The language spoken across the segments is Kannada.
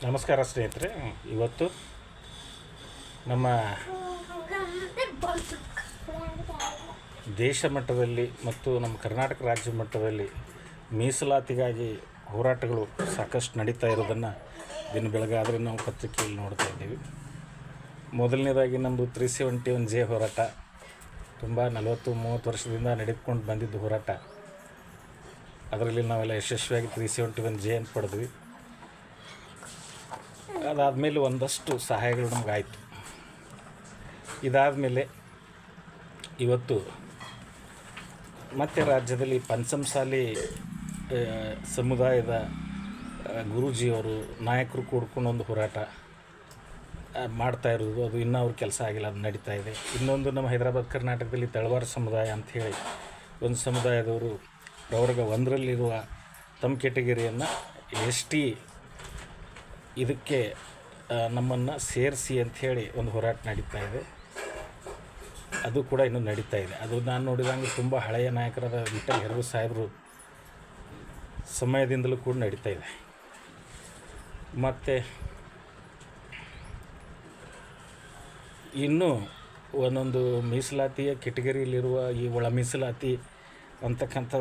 ನಮಸ್ಕಾರ ಸ್ನೇಹಿತರೆ. ಇವತ್ತು ನಮ್ಮ ದೇಶ ಮಟ್ಟದಲ್ಲಿ ಮತ್ತು ನಮ್ಮ ಕರ್ನಾಟಕ ರಾಜ್ಯ ಮಟ್ಟದಲ್ಲಿ ಮೀಸಲಾತಿಗಾಗಿ ಹೋರಾಟಗಳು ಸಾಕಷ್ಟು ನಡೀತಾ ಇರೋದನ್ನು ದಿನ ಬೆಳಗಾದರೆ ನಾವು ಪತ್ರಿಕೆಯಲ್ಲಿ ನೋಡ್ತಾ ಇದ್ದೀವಿ. ಮೊದಲನೇದಾಗಿ ನಮ್ಮದು 371J ಹೋರಾಟ ತುಂಬ 40-30 ವರ್ಷದಿಂದ ನಡೆದುಕೊಂಡು ಬಂದಿದ್ದು ಹೋರಾಟ. ಅದರಲ್ಲಿ ನಾವೆಲ್ಲ ಯಶಸ್ವಿಯಾಗಿ 371J ಅಂತ ಪಡೆದ್ವಿ. ಅದಾದಮೇಲೆ ಒಂದಷ್ಟು ಸಹಾಯಗಳು ನಮಗಾಯಿತು. ಇದಾದಮೇಲೆ ಇವತ್ತು ಮತ್ತೆ ರಾಜ್ಯದಲ್ಲಿ ಪಂಚಮಸಾಲಿ ಸಮುದಾಯದ ಗುರೂಜಿಯವರು ನಾಯಕರು ಕೂಡ್ಕೊಂಡು ಒಂದು ಹೋರಾಟ ಮಾಡ್ತಾ ಇರೋದು, ಅದು ಇನ್ನೂ ಅವ್ರ ಕೆಲಸ ಆಗಿಲ್ಲ, ಅದು ನಡೀತಾ ಇದೆ. ಇನ್ನೊಂದು ನಮ್ಮ ಹೈದರಾಬಾದ್ ಕರ್ನಾಟಕದಲ್ಲಿ ತಳವಾರ ಸಮುದಾಯ ಅಂಥೇಳಿ ಒಂದು ಸಮುದಾಯದವರು ಪ್ರವರ್ಗ 1ರಲ್ಲಿರುವ ತಮ್ಮ ಕೆಟಗರಿಯನ್ನು ST ಇದಕ್ಕೆ ನಮ್ಮನ್ನು ಸೇರಿಸಿ ಅಂಥೇಳಿ ಒಂದು ಹೋರಾಟ ನಡೀತಾ ಇದೆ. ಅದು ಕೂಡ ಇನ್ನೂ ನಡೀತಾ ಇದೆ. ಅದು ನಾನು ನೋಡಿದಂಗೆ ತುಂಬ ಹಳೆಯ ನಾಯಕರಾದ ವಿಠಲ್ ಹೆರವು ಸಾಹೇಬರು ಸಮಯದಿಂದಲೂ ಕೂಡ ನಡೀತಾ ಇದೆ. ಮತ್ತು ಇನ್ನೂ ಒಂದೊಂದು ಮೀಸಲಾತಿಯ ಕೆಟಗರಿಯಲ್ಲಿರುವ ಈ ಒಳ ಮೀಸಲಾತಿ ಅಂತಕ್ಕಂಥ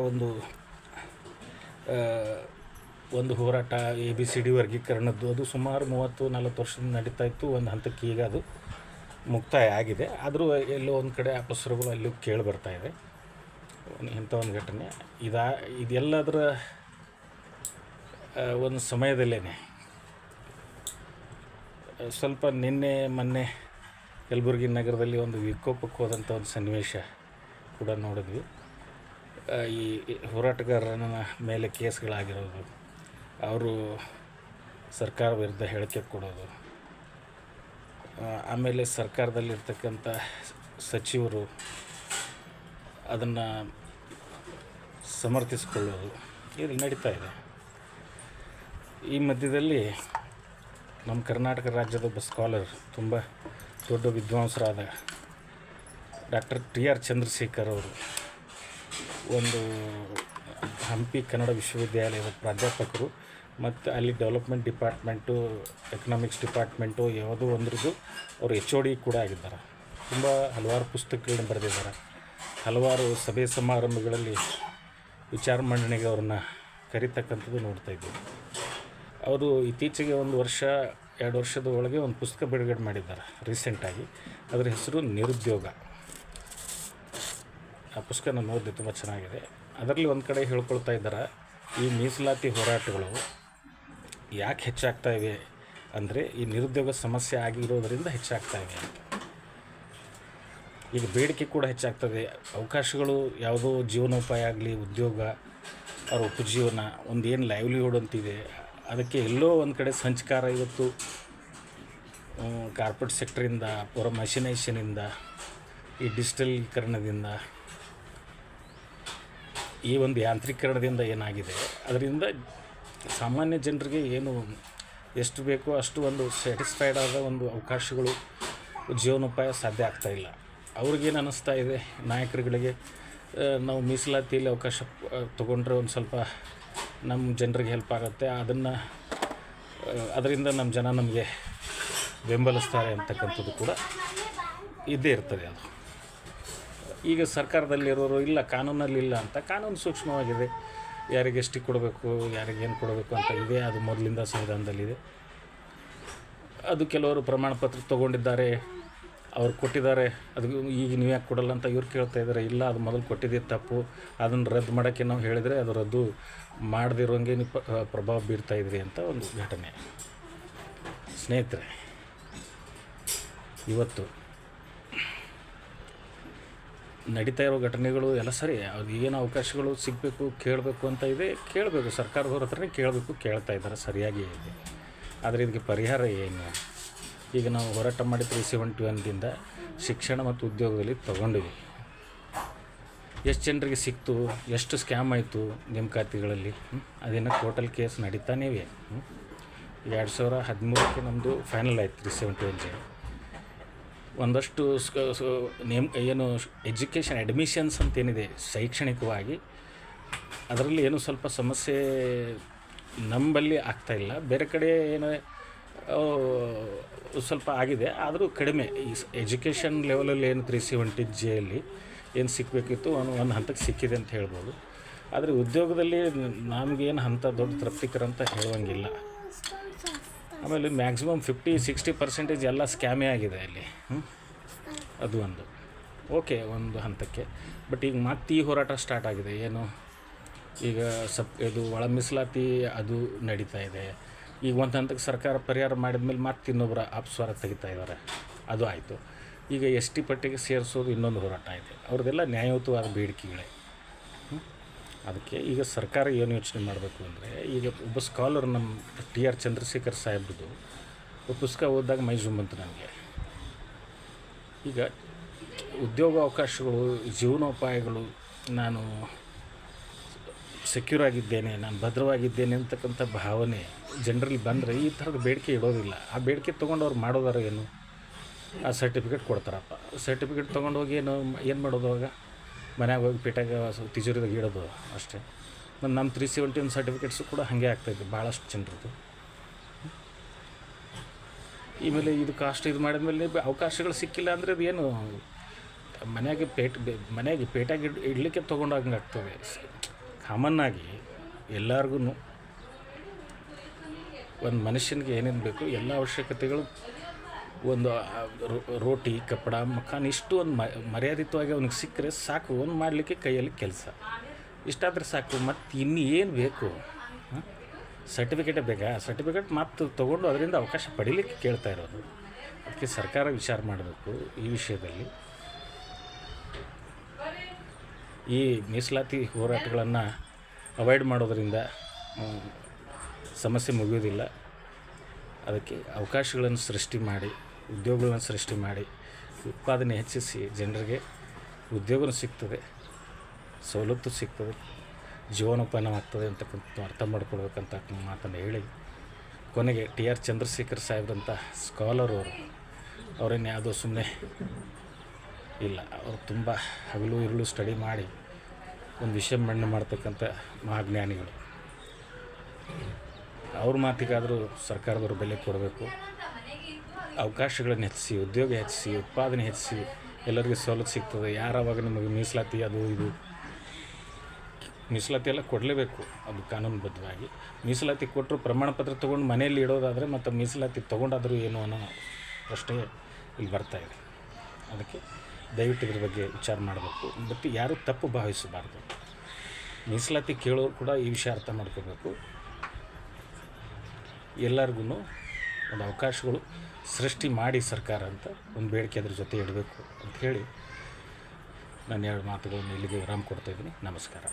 ಒಂದು ಹೋರಾಟ ABCD ವರ್ಗೀಕರಣದ್ದು, ಅದು ಸುಮಾರು 30-40 ವರ್ಷದಿಂದ ನಡೀತಾ ಇತ್ತು. ಒಂದು ಹಂತಕ್ಕೆ ಈಗ ಅದು ಮುಕ್ತಾಯ ಆಗಿದೆ. ಆದರೂ ಎಲ್ಲೋ ಒಂದು ಕಡೆ ಅಪಸ್ವರಗಳು ಅಲ್ಲೂ ಕೇಳಿ ಬರ್ತಾ ಇದೆ. ಇಂಥ ಒಂದು ಘಟನೆ ಇದೆಲ್ಲದರ ಒಂದು ಸಮಯದಲ್ಲೇ ಸ್ವಲ್ಪ ಮೊನ್ನೆ ಕಲಬುರಗಿ ನಗರದಲ್ಲಿ ಒಂದು ವಿಕೋಪಕ್ಕೆ ಹೋದಂಥ ಒಂದು ಸನ್ನಿವೇಶ ಕೂಡ ನೋಡಿದ್ವಿ. ಈ ಹೋರಾಟಗಾರನ ಮೇಲೆ ಕೇಸ್ಗಳಾಗಿರೋದು, ಅವರು ಸರ್ಕಾರ ವಿರುದ್ಧ ಹೇಳಿಕೆ ಕೊಡೋದು, ಆಮೇಲೆ ಸರ್ಕಾರದಲ್ಲಿರ್ತಕ್ಕಂಥ ಸಚಿವರು ಅದನ್ನು ಸಮರ್ಥಿಸಿಕೊಳ್ಳೋದು, ಇದು ನಡೀತಾ ಇದೆ. ಈ ಮಧ್ಯದಲ್ಲಿ ನಮ್ಮ ಕರ್ನಾಟಕ ರಾಜ್ಯದ ಒಬ್ಬ ಸ್ಕಾಲರ್, ತುಂಬ ದೊಡ್ಡ ವಿದ್ವಾಂಸರಾದ ಡಾಕ್ಟರ್ TR ಚಂದ್ರಶೇಖರ್ ಅವರು ಒಂದು ಹಂಪಿ ಕನ್ನಡ ವಿಶ್ವವಿದ್ಯಾಲಯದ ಪ್ರಾಧ್ಯಾಪಕರು ಮತ್ತು ಅಲ್ಲಿ ಡೆವಲಪ್ಮೆಂಟ್ ಡಿಪಾರ್ಟ್ಮೆಂಟು, ಎಕನಾಮಿಕ್ಸ್ ಡಿಪಾರ್ಟ್ಮೆಂಟು ಯಾವುದೋ ಒಂದ್ರದ್ದು ಅವರು HOD ಕೂಡ ಆಗಿದ್ದಾರೆ. ತುಂಬ ಹಲವಾರು ಪುಸ್ತಕಗಳನ್ನ ಬರೆದಿದ್ದಾರೆ. ಹಲವಾರು ಸಭೆ ಸಮಾರಂಭಗಳಲ್ಲಿ ವಿಚಾರ ಮಂಡನೆಗೆ ಅವ್ರನ್ನ ಕರೀತಕ್ಕಂಥದ್ದು ನೋಡ್ತಾ ಇದ್ದೀವಿ. ಅವರು ಇತ್ತೀಚೆಗೆ 1-2 ವರ್ಷದ ಒಳಗೆ ಒಂದು ಪುಸ್ತಕ ಬಿಡುಗಡೆ ಮಾಡಿದ್ದಾರೆ ರೀಸೆಂಟಾಗಿ. ಅದರ ಹೆಸರು ನಿರುದ್ಯೋಗ. ಆ ಪುಸ್ತಕ ನಾನು ಓದಿದೆ, ತುಂಬ ಚೆನ್ನಾಗಿದೆ. ಅದರಲ್ಲಿ ಒಂದು ಕಡೆ ಹೇಳ್ಕೊಳ್ತಾ ಇದ್ದಾರೆ, ಈ ಮೀಸಲಾತಿ ಹೋರಾಟಗಳು ಯಾಕೆ ಹೆಚ್ಚಾಗ್ತಾ ಇವೆ ಅಂದರೆ ಈ ನಿರುದ್ಯೋಗ ಸಮಸ್ಯೆ ಆಗಿರೋದರಿಂದ ಹೆಚ್ಚಾಗ್ತಾ ಇವೆ ಅಂತ. ಈಗ ಬೇಡಿಕೆ ಕೂಡ ಹೆಚ್ಚಾಗ್ತದೆ. ಅವಕಾಶಗಳು ಯಾವುದೋ ಜೀವನೋಪಾಯ ಆಗಲಿ, ಉದ್ಯೋಗ, ಅವ್ರ ಉಪಜೀವನ, ಒಂದು ಏನು ಲೈವ್ಲಿಹುಡ್ ಅಂತಿದೆ, ಅದಕ್ಕೆ ಎಲ್ಲೋ ಒಂದು ಕಡೆ ಸಂಚಕಾರ ಇವತ್ತು ಕಾರ್ಪೊರೇಟ್ ಸೆಕ್ಟ್ರಿಂದ, ಪೂರ ಮಷಿನೈಷನಿಂದ, ಈ ಡಿಜಿಟಲೀಕರಣದಿಂದ, ಈ ಒಂದು ಯಾಂತ್ರೀಕರಣದಿಂದ ಏನಾಗಿದೆ, ಅದರಿಂದ ಸಾಮಾನ್ಯ ಜನರಿಗೆ ಏನು ಎಷ್ಟು ಬೇಕೋ ಅಷ್ಟು ಒಂದು ಸ್ಯಾಟಿಸ್ಫೈಡ್ ಆದ ಒಂದು ಅವಕಾಶಗಳು, ಜೀವನೋಪಾಯ ಸಾಧ್ಯ ಆಗ್ತಾಯಿಲ್ಲ. ಅವ್ರಿಗೇನು ಅನ್ನಿಸ್ತಾ ಇದೆ, ನಾಯಕರುಗಳಿಗೆ ನಾವು ಮೀಸಲಾತಿಯಲ್ಲಿ ಅವಕಾಶ ತೊಗೊಂಡ್ರೆ ಒಂದು ಸ್ವಲ್ಪ ನಮ್ಮ ಜನರಿಗೆ ಹೆಲ್ಪ್ ಆಗುತ್ತೆ, ಅದರಿಂದ ನಮ್ಮ ಜನ ನಮಗೆ ಬೆಂಬಲಿಸ್ತಾರೆ ಅಂತಕ್ಕಂಥದ್ದು ಕೂಡ ಇದ್ದೇ ಇರ್ತದೆ. ಅದು ಈಗ ಸರ್ಕಾರದಲ್ಲಿರೋರು ಇಲ್ಲ, ಕಾನೂನಲ್ಲಿ ಇಲ್ಲ ಅಂತ. ಕಾನೂನು ಸೂಕ್ಷ್ಮವಾಗಿದೆ, ಯಾರಿಗೆ ಎಷ್ಟು ಕೊಡಬೇಕು, ಯಾರಿಗೇನು ಕೊಡಬೇಕು ಅಂತ ಇದೆ. ಅದು ಮೊದಲಿಂದ ಸಂವಿಧಾನದಲ್ಲಿದೆ. ಅದು ಕೆಲವರು ಪ್ರಮಾಣ ಪತ್ರ ತೊಗೊಂಡಿದ್ದಾರೆ, ಅವ್ರು ಕೊಟ್ಟಿದ್ದಾರೆ, ಅದು ಈಗ ನೀವು ಯಾಕೆ ಕೊಡಲ್ಲ ಅಂತ ಇವ್ರು ಕೇಳ್ತಾ ಇದ್ದಾರೆ. ಇಲ್ಲ, ಅದು ಮೊದಲು ಕೊಟ್ಟಿದ್ದೇ ತಪ್ಪು, ಅದನ್ನು ರದ್ದು ಮಾಡೋಕ್ಕೆ ನಾವು ಹೇಳಿದರೆ ಅದು ರದ್ದು ಮಾಡದಿರೋಂಗೆ ನೀವು ಪ್ರಭಾವ ಬೀರ್ತಾಯಿದ್ರಿ ಅಂತ ಒಂದು ಘಟನೆ. ಸ್ನೇಹಿತರೆ, ಇವತ್ತು ನಡೀತಾ ಇರೋ ಘಟನೆಗಳು ಎಲ್ಲ ಸರಿ. ಅದು ಏನು ಅವಕಾಶಗಳು ಸಿಗಬೇಕು, ಕೇಳಬೇಕು ಅಂತ ಇದೆ, ಕೇಳಬೇಕು, ಸರ್ಕಾರದವ್ರ ಹತ್ರನೇ ಕೇಳಬೇಕು, ಕೇಳ್ತಾ ಇದ್ದಾರೆ, ಸರಿಯಾಗಿ ಇದೆ. ಆದರೆ ಇದಕ್ಕೆ ಪರಿಹಾರ ಏನು? ಈಗ ನಾವು ಹೋರಾಟ ಮಾಡಿ 371ದಿಂದ ಶಿಕ್ಷಣ ಮತ್ತು ಉದ್ಯೋಗದಲ್ಲಿ ತೊಗೊಂಡಿವಿ. ಎಷ್ಟು ಜನರಿಗೆ ಸಿಕ್ತು, ಎಷ್ಟು ಸ್ಕ್ಯಾಮ್ ಆಯಿತು ನೇಮಕಾತಿಗಳಲ್ಲಿ, ಅದೇನೋ ಟೋಟಲ್ ಕೇಸ್ ನಡೀತಾನೇ ಇವೆ. 2013ಕ್ಕೆ ನಮ್ಮದು ಫೈನಲ್ ಆಯಿತು 371J. ಒಂದಷ್ಟು ಏನು ಎಜುಕೇಷನ್ ಅಡ್ಮಿಷನ್ಸ್ ಅಂತೇನಿದೆ ಶೈಕ್ಷಣಿಕವಾಗಿ, ಅದರಲ್ಲಿ ಏನೋ ಸ್ವಲ್ಪ ಸಮಸ್ಯೆ ನಮ್ಮಲ್ಲಿ ಆಗ್ತಾಯಿಲ್ಲ. ಬೇರೆ ಕಡೆ ಏನು ಸ್ವಲ್ಪ ಆಗಿದೆ, ಆದರೂ ಕಡಿಮೆ. ಈ ಎಜುಕೇಷನ್ ಲೆವೆಲಲ್ಲಿ ಏನು 370 ಜೆಯಲ್ಲಿ ಏನು ಸಿಕ್ಕಬೇಕಿತ್ತು ಒಂದು ಹಂತಕ್ಕೆ ಸಿಕ್ಕಿದೆ ಅಂತ ಹೇಳ್ಬೋದು. ಆದರೆ ಉದ್ಯೋಗದಲ್ಲಿ ನಮಗೇನು ಅಂಥ ದೊಡ್ಡ ತೃಪ್ತಿಕರ ಅಂತ ಹೇಳುವಂಗಿಲ್ಲ. ಆಮೇಲೆ ಮ್ಯಾಕ್ಸಿಮಮ್ 50-60% ಎಲ್ಲ ಸ್ಕ್ಯಾಮೇ ಆಗಿದೆ ಅಲ್ಲಿ. ಅದು ಒಂದು ಓಕೆ ಒಂದು ಹಂತಕ್ಕೆ. ಬಟ್ ಈಗ ಮತ್ತೆ ಈ ಹೋರಾಟ ಸ್ಟಾರ್ಟ್ ಆಗಿದೆ. ಏನು ಈಗ ಇದು ಒಳ ಮೀಸಲಾತಿ ಅದು ನಡೀತಾ ಇದೆ. ಈಗ ಒಂದು ಹಂತಕ್ಕೆ ಸರ್ಕಾರ ಪರಿಹಾರ ಮಾಡಿದ್ಮೇಲೆ ಮತ್ತೆ ಇನ್ನೊಬ್ಬರ ಅಪಸ್ವರ ತೆಗಿತಾ ಇದ್ದಾರೆ, ಅದು ಆಯಿತು. ಈಗ ST ಪಟ್ಟಿಗೆ ಸೇರಿಸೋದು ಇನ್ನೊಂದು ಹೋರಾಟ ಇದೆ. ಅವ್ರದ್ದೆಲ್ಲ ನ್ಯಾಯಯುತವಾದ ಬೇಡಿಕೆಗಳೇ. ಅದಕ್ಕೆ ಈಗ ಸರ್ಕಾರ ಏನು ಯೋಚನೆ ಮಾಡಬೇಕು ಅಂದರೆ, ಈಗ ಒಬ್ಬ ಸ್ಕಾಲರ್ ನಮ್ಮ TR ಚಂದ್ರಶೇಖರ್ ಸಾಹೇಬ್ರದ್ದು ಒಬ್ಬ ಪುಸ್ತಕ ಓದಿದಾಗ ಮೈ ಜುಮ್ಮಂತು ನನಗೆ. ಈಗ ಉದ್ಯೋಗ ಅವಕಾಶಗಳು, ಜೀವನೋಪಾಯಗಳು, ನಾನು ಸೆಕ್ಯೂರ್ ಆಗಿದ್ದೇನೆ, ನಾನು ಭದ್ರವಾಗಿದ್ದೇನೆ ಅಂತಕ್ಕಂಥ ಭಾವನೆ ಜನರಲ್ಲಿ ಬಂದರೆ ಈ ಥರದ ಬೇಡಿಕೆ ಇಡೋದಿಲ್ಲ. ಆ ಬೇಡಿಕೆ ತೊಗೊಂಡು ಅವ್ರು ಮಾಡೋದಾರ ಏನು? ಆ ಸರ್ಟಿಫಿಕೇಟ್ ಕೊಡ್ತಾರಪ್ಪ. ಸರ್ಟಿಫಿಕೇಟ್ ತೊಗೊಂಡೋಗಿ ಏನು ಮಾಡೋದು? ಅವಾಗ ಮನ್ಯಾಗ ಹೋಗಿ ಪೇಟೆಗೆ ತಿಜೋರಿದಾಗ ಇಡೋದು ಅಷ್ಟೇ. ಮತ್ತು ನಮ್ಮ 371 ಸರ್ಟಿಫಿಕೇಟ್ಸು ಕೂಡ ಹಾಗೆ ಆಗ್ತಾಯಿದೆ ಭಾಳಷ್ಟು ಜನರದ್ದು. ಆಮೇಲೆ ಇದು ಕಾಸ್ಟ್ ಇದು ಮಾಡಿದ್ಮೇಲೆ ಅವಕಾಶಗಳು ಸಿಕ್ಕಿಲ್ಲ ಅಂದರೆ ಅದು ಏನು ಮನೆಯಾಗೆ ಪೇಟೆಗೆ ಇಡಲಿಕ್ಕೆ ತೊಗೊಂಡಂಗೆ ಆಗ್ತದೆ. ಕಾಮನ್ನಾಗಿ ಎಲ್ಲರಿಗೂ ಒಂದು ಮನುಷ್ಯನಿಗೆ ಏನೇನು ಬೇಕು ಎಲ್ಲ ಅವಶ್ಯಕತೆಗಳು, ಒಂದು ರೋಟಿ, ಕಪ್ಪಡ, ಮಕಾನ್ ಇಷ್ಟು ಒಂದು ಮರ್ಯಾದಿತವಾಗಿ ಅವ್ನಿಗೆ ಸಿಕ್ಕರೆ ಸಾಕು. ಒಂದು ಮಾಡಲಿಕ್ಕೆ ಕೈಯಲ್ಲಿ ಕೆಲಸ ಇಷ್ಟಾದರೆ ಸಾಕು. ಮತ್ತು ಇನ್ನು ಏನು ಬೇಕು? ಸರ್ಟಿಫಿಕೇಟೇ ಬೇಕಾ? ಸರ್ಟಿಫಿಕೇಟ್ ಮತ್ತು ತೊಗೊಂಡು ಅದರಿಂದ ಅವಕಾಶ ಪಡೀಲಿಕ್ಕೆ ಕೇಳ್ತಾ ಇರೋದು. ಅದಕ್ಕೆ ಸರ್ಕಾರ ವಿಚಾರ ಮಾಡಬೇಕು ಈ ವಿಷಯದಲ್ಲಿ. ಈ ಮೀಸಲಾತಿ ಹೋರಾಟಗಳನ್ನು ಅವಾಯ್ಡ್ ಮಾಡೋದರಿಂದ ಸಮಸ್ಯೆ ಮುಗಿಯೋದಿಲ್ಲ. ಅದಕ್ಕೆ ಅವಕಾಶಗಳನ್ನು ಸೃಷ್ಟಿ ಮಾಡಿ, ಉದ್ಯೋಗಗಳನ್ನು ಸೃಷ್ಟಿ ಮಾಡಿ, ಉತ್ಪಾದನೆ ಹೆಚ್ಚಿಸಿ ಜನರಿಗೆ ಉದ್ಯೋಗ ಸಿಗ್ತದೆ, ಸವಲತ್ತು ಸಿಗ್ತದೆ, ಜೀವನೋಪಾಯನವಾಗ್ತದೆ ಅಂತಕ್ಕಂಥ ಅರ್ಥ ಮಾಡ್ಕೊಳ್ಬೇಕಂತ ಮಾತನ್ನು ಹೇಳಿ, ಕೊನೆಗೆ TR ಚಂದ್ರಶೇಖರ್ ಸಾಹೇಬ್ರಂಥ ಸ್ಕಾಲರ್ ಅವರೇನು ಯಾವುದೋ ಸುಮ್ಮನೆ ಇಲ್ಲ, ಅವರು ತುಂಬ ಹಗಲು ಇರುಳು ಸ್ಟಡಿ ಮಾಡಿ ಒಂದು ವಿಷಯ ಮಂಡನೆ ಮಾಡ್ತಕ್ಕಂಥ ಮಹಾಜ್ಞಾನಿಗಳು. ಅವ್ರ ಮಾತಿಗಾದರೂ ಸರ್ಕಾರದವರು ಬೆಲೆ ಕೊಡಬೇಕು. ಅವಕಾಶಗಳನ್ನು ಹೆಚ್ಚಿಸಿ, ಉದ್ಯೋಗ ಹೆಚ್ಚಿಸಿ, ಉತ್ಪಾದನೆ ಹೆಚ್ಚಿಸಿ, ಎಲ್ಲರಿಗೂ ಸವಲತ್ತು ಸಿಗ್ತದೆ. ಯಾರವಾಗ ನಿಮಗೆ ಮೀಸಲಾತಿ ಅದು ಇದು ಮೀಸಲಾತಿ ಎಲ್ಲ ಕೊಡಲೇಬೇಕು, ಅದು ಕಾನೂನುಬದ್ಧವಾಗಿ. ಮೀಸಲಾತಿ ಕೊಟ್ಟರು ಪ್ರಮಾಣ ಪತ್ರ ತೊಗೊಂಡು ಮನೆಯಲ್ಲಿ ಇಡೋದಾದರೆ ಮತ್ತು ಮೀಸಲಾತಿ ತೊಗೊಂಡಾದರೂ ಏನು ಅನ್ನೋ ಪ್ರಶ್ನೆ ಇಲ್ಲಿ ಬರ್ತಾಯಿದೆ. ಅದಕ್ಕೆ ದಯವಿಟ್ಟು ಇದ್ರ ಬಗ್ಗೆ ವಿಚಾರ ಮಾಡಬೇಕು. ಮತ್ತು ಯಾರೂ ತಪ್ಪು ಭಾವಿಸಬಾರ್ದು. ಮೀಸಲಾತಿ ಕೇಳೋರು ಕೂಡ ಈ ವಿಷಯ ಅರ್ಥ ಮಾಡ್ಕೋಬೇಕು. ಎಲ್ಲರಿಗೂ ಒಂದು ಅವಕಾಶಗಳು ಸೃಷ್ಟಿ ಮಾಡಿ ಸರ್ಕಾರ ಅಂತ ಒಂದು ಬೇಡಿಕೆ ಅದ್ರ ಜೊತೆ ಇಡಬೇಕು ಅಂತ ಹೇಳಿ ನಾನು 2 ಮಾತುಗಳನ್ನು ಇಲ್ಲಿಗೆ ವಿರಾಮ ಕೊಡ್ತಾಯಿದ್ದೀನಿ. ನಮಸ್ಕಾರ.